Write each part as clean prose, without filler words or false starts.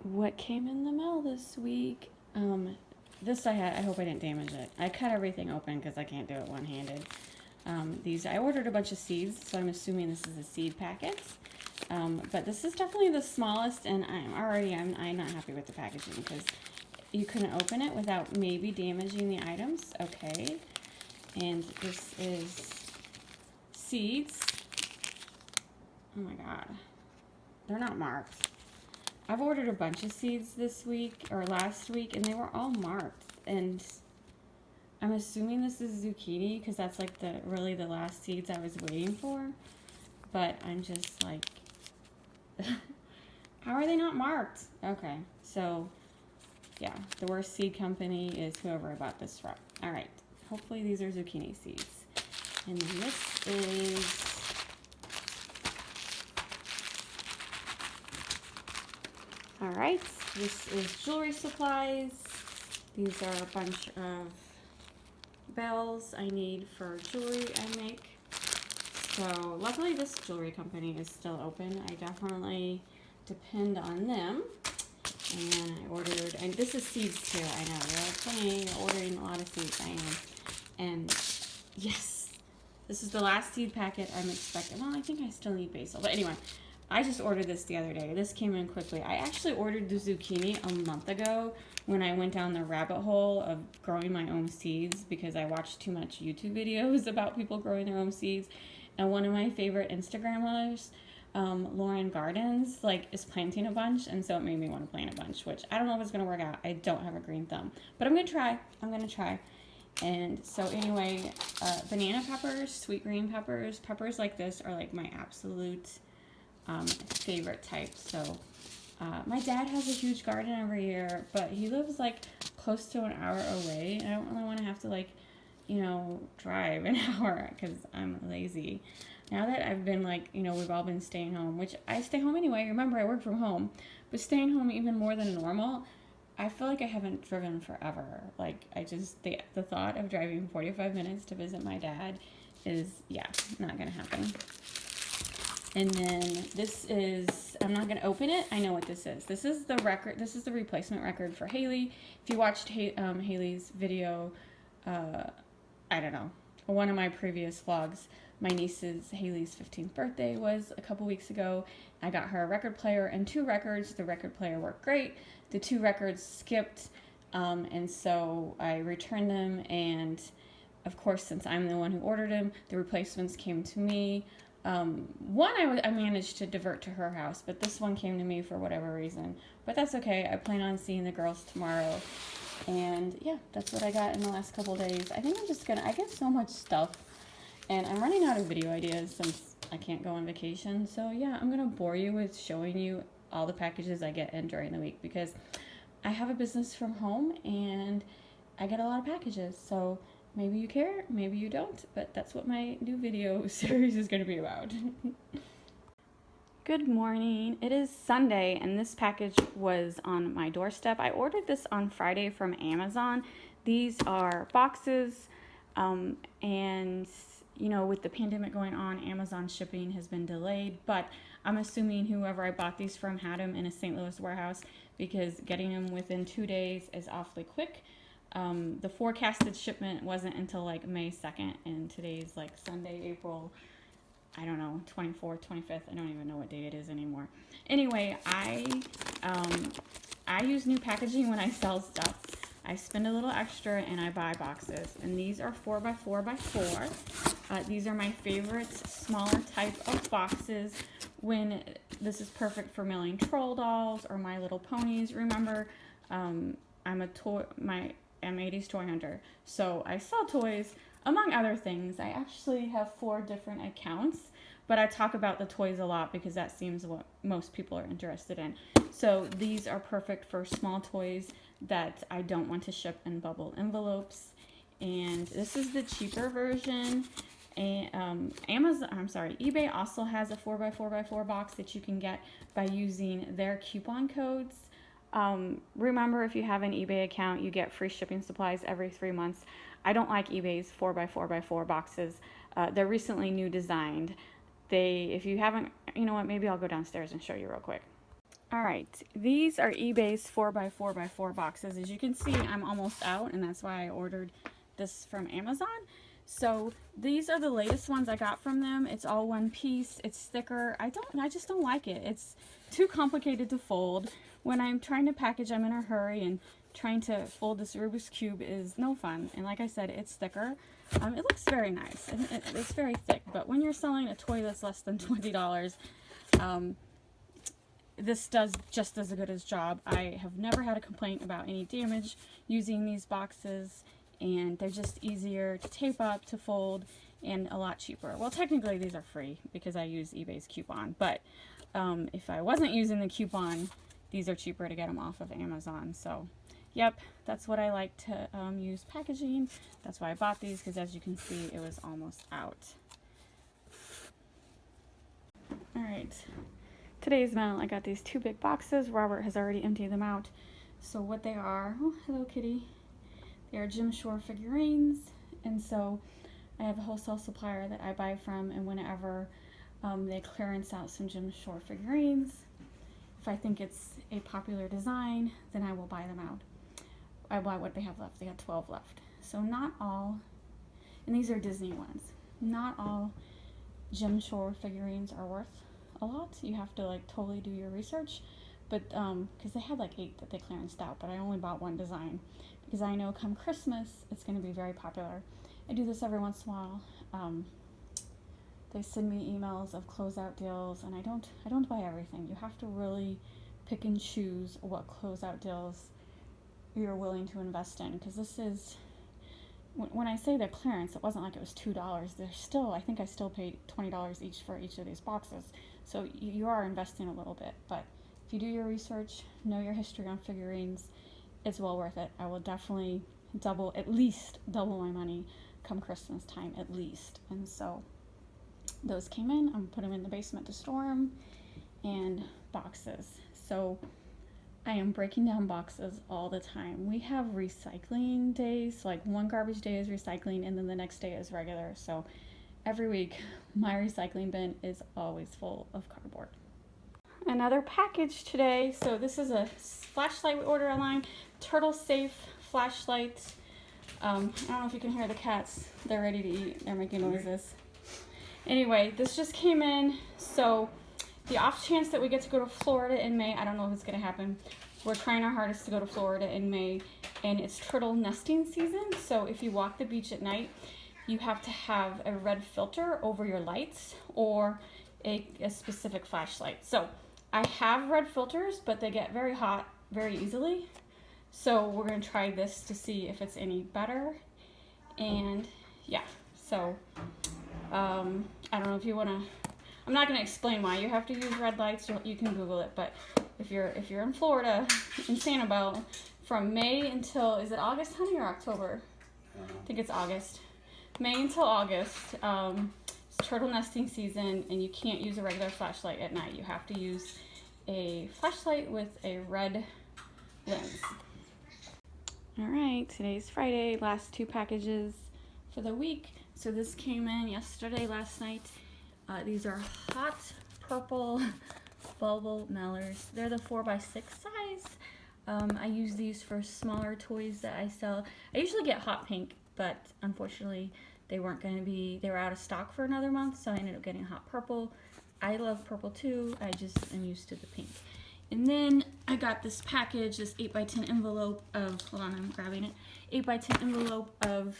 what came in the mail this week. This I hope I didn't damage it. I cut everything open because I can't do it one-handed. I ordered a bunch of seeds, so I'm assuming this is a seed packet. But this is definitely the smallest, and I'm not happy with the packaging because you couldn't open it without maybe damaging the items. Okay. And this is seeds. Oh my god. They're not marked. I've ordered a bunch of seeds this week or last week, and they were all marked. And I'm assuming this is zucchini because that's like really the last seeds I was waiting for. But I'm just like, how are they not marked? Okay, so yeah, the worst seed company is whoever I bought this from. All right, hopefully these are zucchini seeds. And this is all right, this is jewelry supplies. These are a bunch of bells I need for jewelry I make. So luckily this jewelry company is still open. I definitely depend on them. And I ordered, and this is seeds too, I know, they're funny, ordering a lot of seeds, I am. And yes, this is the last seed packet I'm expecting. Well, I think I still need basil, but anyway. I just ordered this the other day. This came in quickly. I actually ordered the zucchini a month ago when I went down the rabbit hole of growing my own seeds because I watched too much YouTube videos about people growing their own seeds. And one of my favorite Instagrammers, Lauren Gardens, is planting a bunch, and so it made me want to plant a bunch, which I don't know if it's going to work out. I don't have a green thumb, but I'm going to try. And so anyway, banana peppers, sweet green peppers, peppers like this are like my absolute favorite type. So my dad has a huge garden every year, but he lives close to an hour away. I don't really want to have to drive an hour because I'm lazy. Now that I've been we've all been staying home, which I stay home anyway. Remember, I work from home, but staying home even more than normal, I feel like I haven't driven forever. The thought of driving 45 minutes to visit my dad is, not going to happen. And then this is, I'm not going to open it. I know what this is. This is the record. This is the replacement record for Haley. If you watched Haley's video, I don't know, one of my previous vlogs, my niece's Haley's 15th birthday was a couple weeks ago. I got her a record player and 2 records. The record player worked great. The 2 records skipped. And so I returned them. And of course, since I'm the one who ordered them, the replacements came to me. One I managed to divert to her house, but this one came to me for whatever reason. But that's okay. I plan on seeing the girls tomorrow. And yeah, that's what I got in the last couple days. I think I'm just I get so much stuff, and I'm running out of video ideas since I can't go on vacation. So yeah, I'm gonna bore you with showing you all the packages I get in during the week because I have a business from home and I get a lot of packages. So maybe you care, maybe you don't, but that's what my new video series is gonna be about. Good morning. It is Sunday and this package was on my doorstep. I ordered this on Friday from Amazon. These are boxes and with the pandemic going on, Amazon shipping has been delayed, but I'm assuming whoever I bought these from had them in a St. Louis warehouse because getting them within 2 days is awfully quick. The forecasted shipment wasn't until May 2nd, and today's Sunday, April, I don't know, 24th, 25th. I don't even know what date it is anymore. Anyway, I use new packaging when I sell stuff. I spend a little extra and I buy boxes. And these are 4x4x4. These are my favorite smaller type of boxes when this is perfect for mailing troll dolls or My Little Ponies. Remember, I'm 80s toy hunter. So I sell toys. Among other things, I actually have 4 different accounts, but I talk about the toys a lot because that seems what most people are interested in. So these are perfect for small toys that I don't want to ship in bubble envelopes. And this is the cheaper version. And eBay also has a 4x4x4 box that you can get by using their coupon codes. Remember, if you have an eBay account, you get free shipping supplies every 3 months. I don't like eBay's 4x4x4 boxes. They're recently new designed. If you haven't, you know what, maybe I'll go downstairs and show you real quick. All right, these are eBay's 4x4x4 boxes. As you can see, I'm almost out, and that's why I ordered this from Amazon. So these are the latest ones I got from them. It's all one piece. It's thicker. I just don't like it. It's too complicated to fold. When I'm trying to package, I'm in a hurry, and trying to fold this Rubik's Cube is no fun. And like I said, it's thicker. It looks very nice, and it's very thick. But when you're selling a toy that's less than $20, this does just as good a job. I have never had a complaint about any damage using these boxes, and they're just easier to tape up, to fold, and a lot cheaper. Well, technically these are free because I use eBay's coupon, but if I wasn't using the coupon, these are cheaper to get them off of Amazon. So yep, that's what I like to use packaging. That's why I bought these, because as you can see, it was almost out. All right. Today's mail, I got these 2 big boxes. Robert has already emptied them out. So what they are, oh, hello kitty. They are Jim Shore figurines. And so I have a wholesale supplier that I buy from, and whenever they clearance out some Jim Shore figurines, if I think it's a popular design, then I will buy them out. I buy what they have left. They got 12 left. So not all, and these are Disney ones, not all Jim Shore figurines are worth a lot. You have to like totally do your research, but because they had like 8 that they clearanced out, but I only bought one design because I know come Christmas it's going to be very popular. I do this every once in a while. They send me emails of closeout deals, and I don't buy everything. You have to really pick and choose what closeout deals you're willing to invest in, because this is, when I say they're clearance, it wasn't like it was $2. They're still, I think I still paid $20 each for each of these boxes. So you are investing a little bit, but if you do your research, know your history on figurines, it's well worth it. I will definitely at least double my money come Christmas time, at least. And so those came in. I'm gonna put them in the basement to store them, and boxes. So I am breaking down boxes all the time. We have recycling days, like one garbage day is recycling, and then the next day is regular. So every week, my recycling bin is always full of cardboard. Another package today. So this is a flashlight we ordered online, turtle safe flashlight. I don't know if you can hear the cats. They're ready to eat. They're making noises. Anyway, this just came in. So the off chance that we get to go to Florida in May, I don't know if it's going to happen. We're trying our hardest to go to Florida in May, and it's turtle nesting season. So if you walk the beach at night, you have to have a red filter over your lights or a specific flashlight. So I have red filters, but they get very hot very easily. So we're going to try this to see if it's any better. And yeah, so I don't know if you want to, I'm not going to explain why you have to use red lights. You can Google it, but if you're in Florida, in Sanibel, from May until, is it August, honey, or October? I think it's August. May until August, it's turtle nesting season, and you can't use a regular flashlight at night. You have to use a flashlight with a red lens. All right, today's Friday, last 2 packages for the week. So this came in yesterday, last night. These are hot purple bubble mailers. They're the 4x6 size. I use these for smaller toys that I sell. I usually get hot pink, but unfortunately they were out of stock for another month, so I ended up getting hot purple. I love purple too. I just am used to the pink. And then I got this package, this 8x10 envelope of, hold on, I'm grabbing it, 8x10 envelope of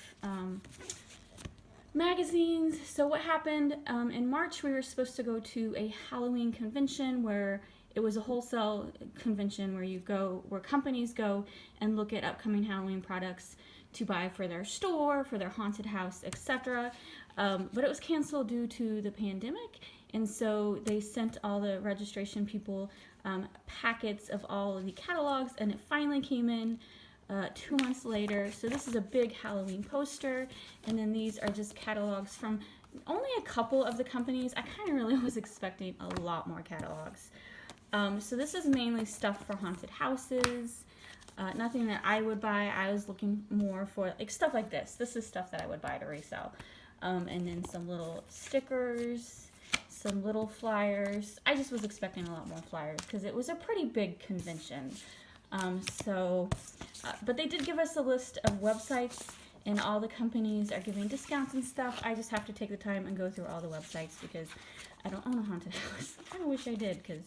magazines. So what happened, in March we were supposed to go to a Halloween convention where it was a wholesale convention where companies go and look at upcoming Halloween products to buy for their store, for their haunted house, etc. But it was canceled due to the pandemic, and so they sent all the registration people packets of all of the catalogs, and it finally came in 2 months later. So this is a big Halloween poster, and then these are just catalogs from only a couple of the companies. I kind of really was expecting a lot more catalogs. So this is mainly stuff for haunted houses. Nothing that I would buy. I was looking more for like stuff like this. This is stuff that I would buy to resell. And then some little stickers, some little flyers. I just was expecting a lot more flyers because it was a pretty big convention. But they did give us a list of websites, and all the companies are giving discounts and stuff. I just have to take the time and go through all the websites because I don't own a haunted house. I kind of wish I did because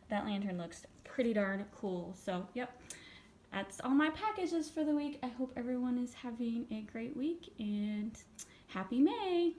that lantern looks pretty darn cool. So, yep, that's all my packages for the week. I hope everyone is having a great week, and happy May!